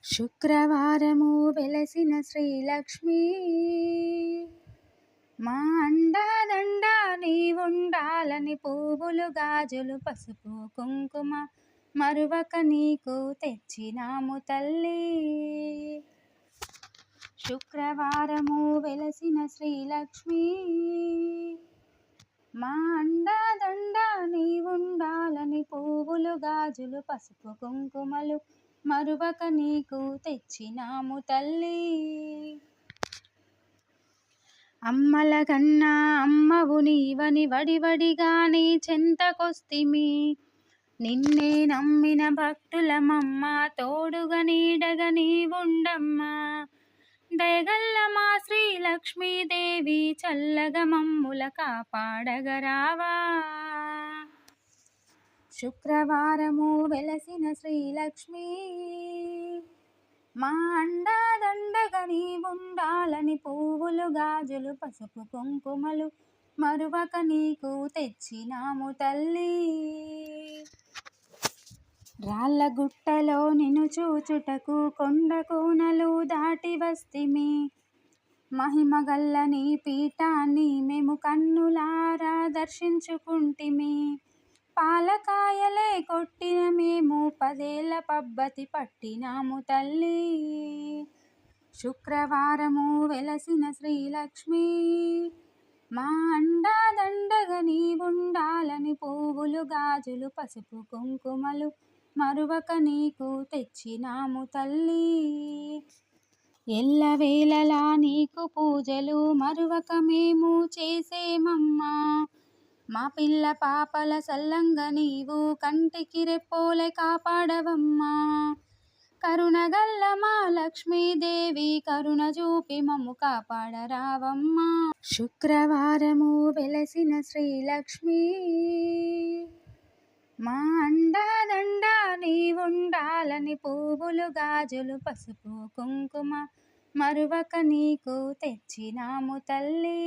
శుక్రవారము వెలసిన శ్రీలక్ష్మి మా అండాదండ నీవుండాలని పువ్వులు గాజులు పసుపు కుంకుమ మరువక నీకు తెచ్చినాము తల్లి. శుక్రవారము వెలసిన శ్రీలక్ష్మి మా అండాదండ నీవుండాలని పువ్వులు గాజులు పసుపు కుంకుమలు మరువక నీకు తెచ్చినాము తల్లి. అమ్మల కన్నా అమ్మవు నీవని వడివడిగానే చెంతకొస్తిమి. నిన్నే నమ్మిన భక్తులమమ్మ తోడుగా నీడగా నీవుండమ్మా. దయగల్ల మా శ్రీలక్ష్మీదేవి చల్లగా మమ్ముల కాపాడగరావా. శుక్రవారము వెలసిన శ్రీలక్ష్మి మా అండాదండగా నీవుండాలని పువ్వులు గాజులు పసుపు కుంకుమలు మరువక నీకు తెచ్చినాము తల్లి. రాళ్ళ గుట్టలో నిన్ను చూచుటకు కొండ కోనలు దాటి వస్తిమి. మహిమగల్ల నీ పీఠాన్ని మేము కన్నులారా దర్శించుకుంటిమి. పాలకాయలే కొట్టిన మేము 10 ఏళ్ల పబ్బతి పట్టినాము తల్లి. శుక్రవారము వెలసిన శ్రీలక్ష్మి మా అండాదండగా నీవుండాలని పువ్వులు గాజులు పసుపు కుంకుమలు మరువక నీకు తెచ్చినాము తల్లి. ఎల్లవేళలా నీకు పూజలు మరువక మేము చేసేమమ్మా. మా పిల్ల పాపల సల్లంగా నీవు కంటికి రెప్పోలే కాపాడవమ్మా. కరుణగల్ల మా లక్ష్మీదేవి కరుణ చూపి మమ్ము కాపాడరావమ్మా. శుక్రవారము వెలసిన శ్రీలక్ష్మి మా అండాదండ నీవుండాలని పువ్వులు గాజులు పసుపు కుంకుమ మరువక నీకు తెచ్చినాము తల్లి.